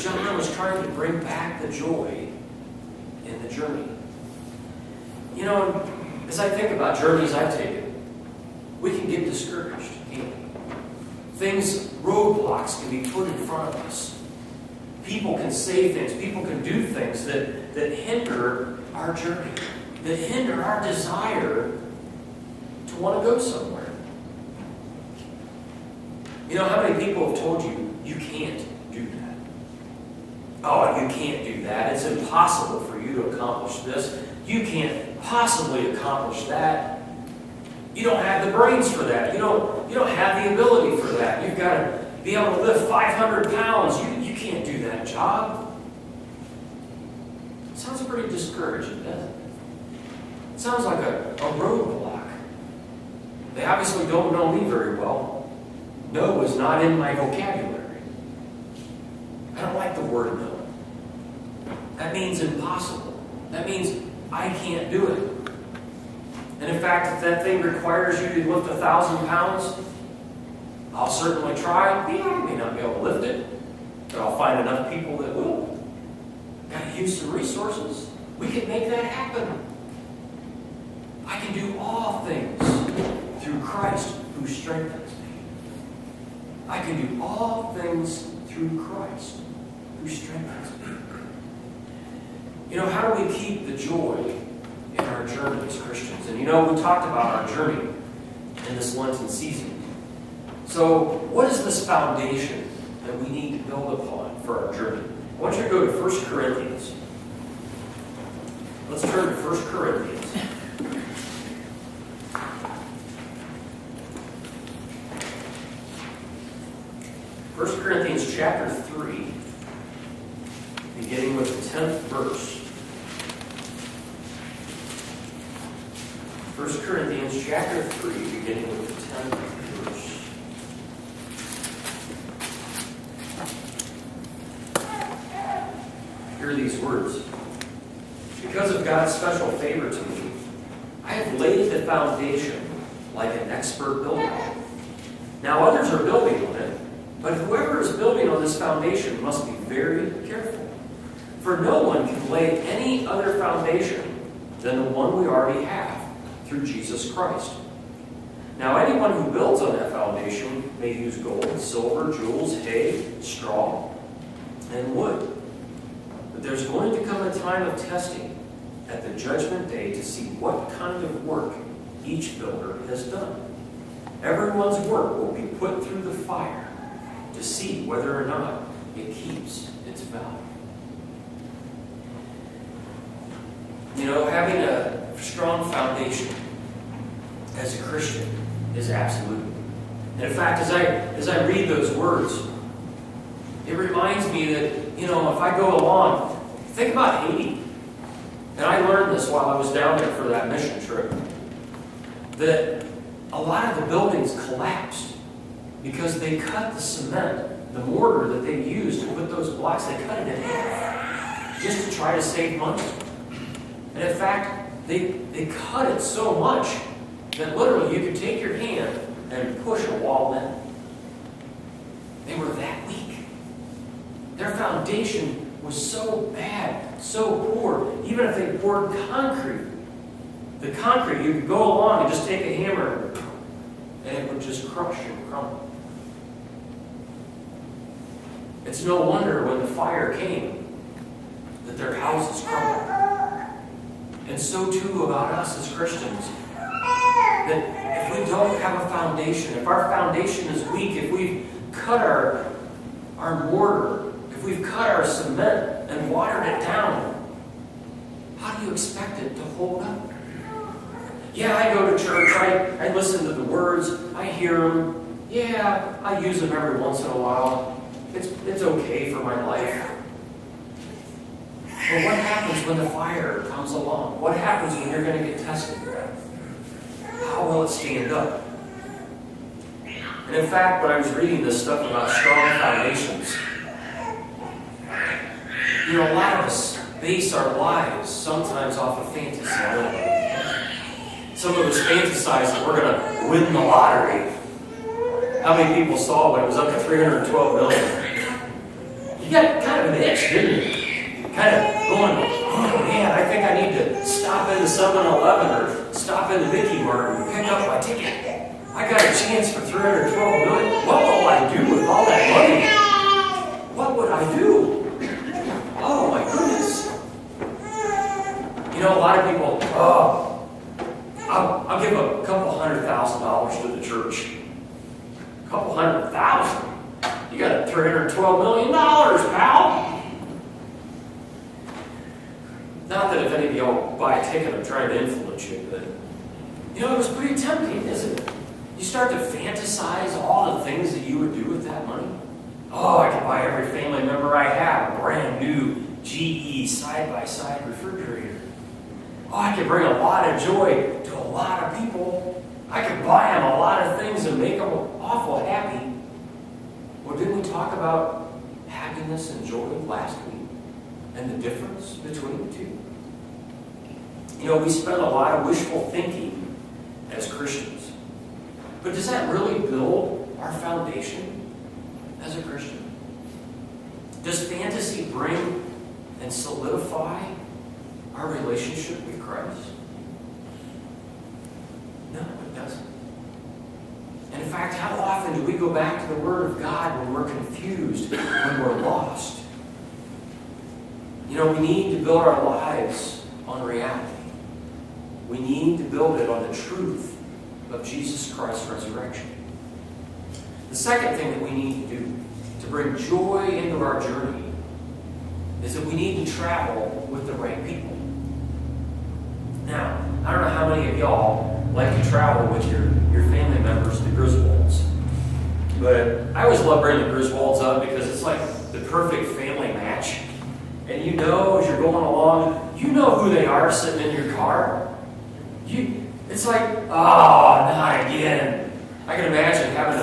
John was trying to bring back the joy in the journey. You know, as I think about journeys I've taken, we can get discouraged. Roadblocks can be put in front of us. People can say things, people can do things that hinder our journey, that hinder our desire to want to go somewhere. You know, how many people have told you, you can't do that? Oh, you can't do that. It's impossible for you to accomplish this. You can't possibly accomplish that. You don't have the brains for that. You don't have the ability for that. You've got to be able to lift 500 pounds. You can't do that job. It sounds pretty discouraging, doesn't it? It sounds like a roadblock. They obviously don't know me very well. No is not in my vocabulary. I don't like the word no. That means impossible. That means I can't do it. And in fact, if that thing requires you to lift 1,000 pounds, I'll certainly try. I may not be able to lift it, but I'll find enough people that will. Got to use some resources. We can make that happen. I can do all things through Christ who strengthens me. I can do all things through Christ who strengthens me. You know, how do we keep the joy in our journey as Christians? And you know, we talked about our journey in this Lenten season. So, what is this foundation that we need to build upon for our journey? I want you to go to 1 Corinthians. Let's turn to 1 Corinthians. 1 Corinthians chapter 3, beginning with the 10th verse. 1 Corinthians chapter 3, beginning with the 10th verse. Hear these words. Because of God's special favor to me, I have laid the foundation like an expert builder. Now others are building on it, but whoever is building on this foundation must be very careful. For no one can lay any other foundation than the one we already have, through Jesus Christ. Now anyone who builds on that foundation may use gold, silver, jewels, hay, straw, and wood. But there's going to come a time of testing at the judgment day to see what kind of work each builder has done. Everyone's work will be put through the fire to see whether or not it keeps its value. You know, having a strong foundation as a Christian is absolute. And in fact, as I read those words, it reminds me that, you know, if I go along, think about Haiti. And I learned this while I was down there for that mission trip, that a lot of the buildings collapsed because they cut the cement, the mortar that they used to put those blocks, they cut it in half just to try to save money. And in fact, they cut it so much that literally you could take your hand and push a wall in. They were that weak. Their foundation was so bad, so poor. Even if they poured concrete, the concrete, you could go along and just take a hammer and it would just crush and crumble. It's no wonder when the fire came that their houses crumbled. And so too about us as Christians, that if we don't have a foundation, if our foundation is weak, if we've cut our mortar, if we've cut our cement and watered it down, how do you expect it to hold up? Yeah, I go to church, I listen to the words, I hear them. Yeah, I use them every once in a while. It's okay for my life. But what happens when the fire comes along? What happens when you're going to get tested? How will it stand up? And in fact, when I was reading this stuff about strong foundations, you know, a lot of us base our lives sometimes off of fantasy. Some of us fantasize that we're going to win the lottery. How many people saw when it was up to $312 million? You got kind of an an itch, didn't you? Kind of going, oh man, I think I need to stop into 7-Eleven or stop into Mickey Mart and pick up my ticket. I got a chance for $312 million. What will I do with all that money? What would I do? Oh my goodness. You know, a lot of people, I'll give a couple $100,000 to the church. A couple $100,000. You got $312 million, pal. Not that if any of y'all buy a ticket, I'm trying to influence you, but you know, it was pretty tempting, isn't it? You start to fantasize all the things that you would do with that money. Oh, I could buy every family member I have a brand new GE side-by-side refrigerator. Oh, I could bring a lot of joy to a lot of people. I could buy them a lot of things and make them awful happy. Well, didn't we talk about happiness and joy last week? And the difference between the two? You know, we spend a lot of wishful thinking as Christians. But does that really build our foundation as a Christian? Does fantasy bring and solidify our relationship with Christ? No, it doesn't. And in fact, how often do we go back to the Word of God when we're confused, when we're lost? You know, we need to build our lives on reality. We need to build it on the truth of Jesus Christ's resurrection. The second thing that we need to do to bring joy into our journey is that we need to travel with the right people. Now, I don't know how many of y'all like to travel with your family members to Griswolds, but I always love bringing the Griswolds up because it's like the perfect family match. And you know, as you're going along, you know who they are sitting in your car. It's like, oh, not again. I can imagine having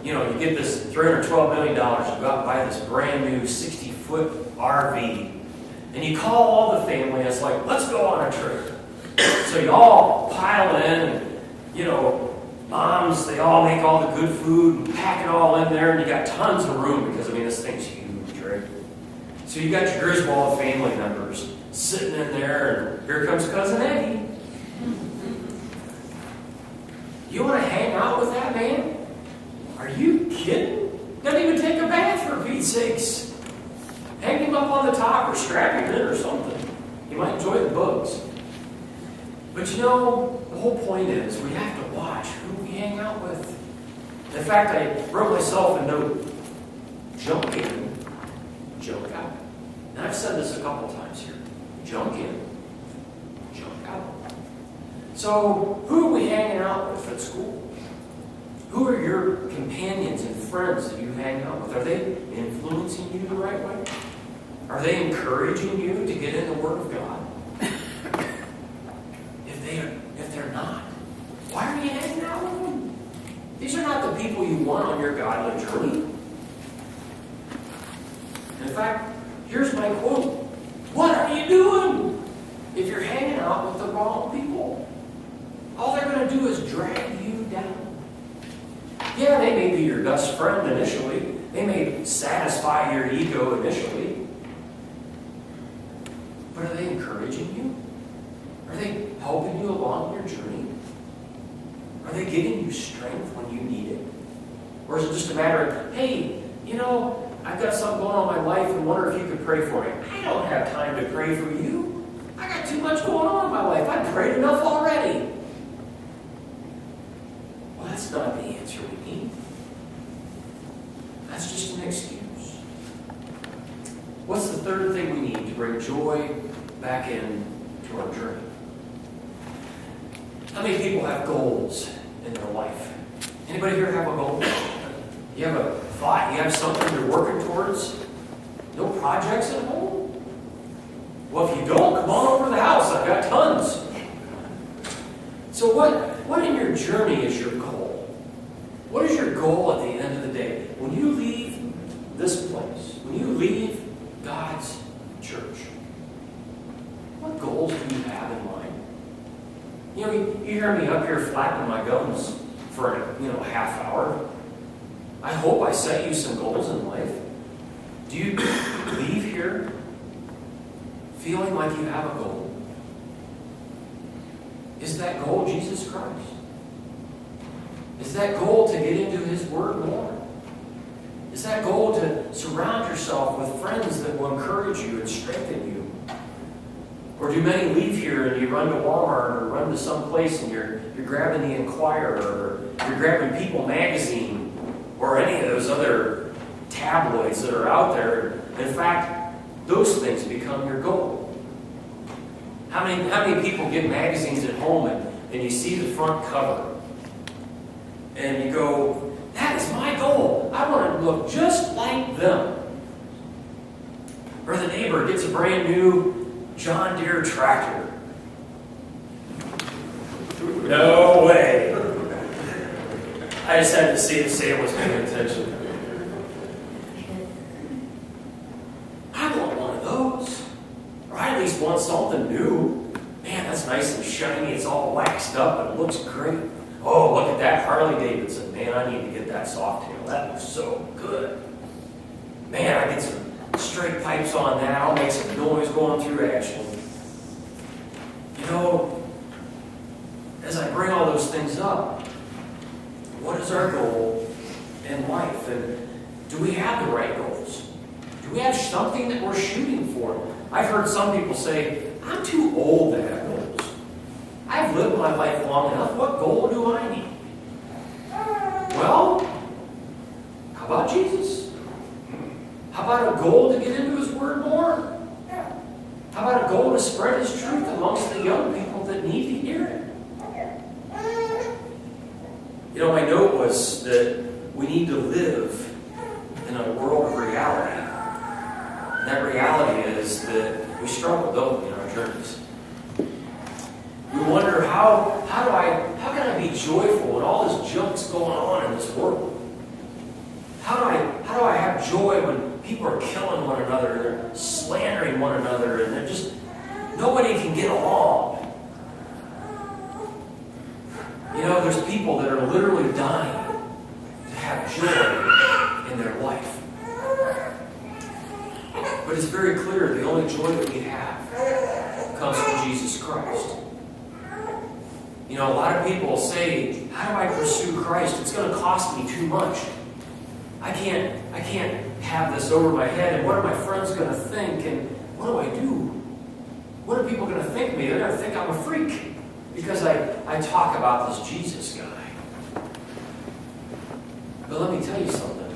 you get this $312 million, you go out and buy this brand new 60-foot RV, and you call all the family, and it's like, let's go on a trip. So you all pile in, and, moms, they all make all the good food and pack it all in there, and you got tons of room because, this thing's huge, right? So you got your Griswold family members sitting in there, and here comes Cousin Eddie. You want to hang out with that man? Are you kidding? Doesn't even take a bath, for Pete's sakes. Hang him up on the top or strap him in or something. He might enjoy the bugs. But the whole point is we have to watch who we hang out with. In fact, I wrote myself a note. Junk in, junk out. And I've said this a couple times here. Junk in, junk out. So, who are we hanging out with at school? Who are your companions and friends that you hang out with? Are they influencing you the right way? Are they encouraging you to get in the Word of God? If they're not, why are you hanging out with them? These are not the people you want on your godly journey. In fact, here's my quote. What are you doing if you're hanging out with the wrong people? All they're going to do is drag you down. Yeah, they may be your best friend initially. They may satisfy your ego initially. But are they encouraging you? Are they helping you along your journey? Are they giving you strength when you need it? Or is it just a matter of, hey, I've got something going on in my life and wonder if you could pray for me. I don't have time to pray for you. I got too much going on in my life. I've prayed enough already. Well, that's not the answer we need. That's just an excuse. What's the third thing we need to bring joy back into our journey? How many people have goals in their life? Anybody here have a goal? You have a thought? You have something you're working towards? No projects at home? Well, if you don't, come on over to the house. I've got tons. So what in your journey is your goal? What is your goal at the end of the day? When you leave this place, when you leave God's church, what goals do you have in mind? You hear me up here flapping my gums for a half hour. I hope I set you some goals in life. Do you leave here feeling like you have a goal? Is that goal Jesus Christ? Is that goal to get into His Word more? Is that goal to surround yourself with friends that will encourage you and strengthen you? Or do many leave here and you run to Walmart or run to some place and you're grabbing the Enquirer or you're grabbing People magazine or any of those other tabloids that are out there? In fact, those things become your goal. How many people get magazines at home and you see the front cover and you go, that is my goal. I want to look just like them. Or the neighbor gets a brand new John Deere tractor. No way. I just had to see if Sam was paying attention. I want one of those. Or I at least want something new. Man, that's nice and shiny. It's all waxed up and it looks great. Oh, look at that Harley Davidson. Man, I need to get that Softail. That looks so good. Man, I get some straight pipes on that. I'll make some noise going through action. You know, as I bring all those things up, what is our goal in life? And do we have the right goals? Do we have something that we're shooting for? I've heard some people say, I'm too old to have goals. I've lived my life long enough. What goal do I need? Well, how about Jesus? How about a goal to get into His Word more? How about a goal to spread His truth amongst the young people that need to hear it? You know, my note was that we need to live in a world of reality. And that reality is that we struggle, don't we, in our journeys? We wonder, how can I be joyful when all this junk's going on in this world? How do I have joy when people are killing one another, they're slandering one another, and they're just, nobody can get along? You know, there's people that are literally dying to have joy in their life. But it's very clear the only joy that we have comes from Jesus Christ. You know, a lot of people say, how do I pursue Christ? It's going to cost me too much. I can't have this over my head, and what are my friends going to think, and what do I do? What are people going to think of me? They're going to think I'm a freak because I talk about this Jesus guy. But let me tell you something.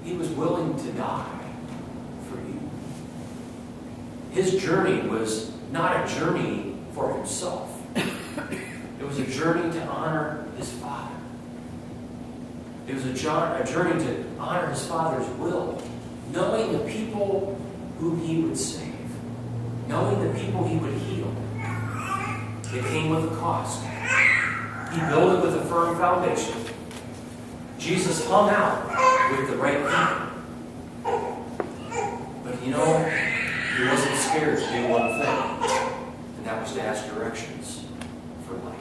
He was willing to die for you. His journey was not a journey for himself. It was a journey to honor His Father. It was a journey to honor His Father's will, knowing the people whom He would save, knowing the people He would heal. It came with a cost. He built it with a firm foundation. Jesus hung out with the right people. But you know, He wasn't scared to do one thing, and that was to ask directions for life.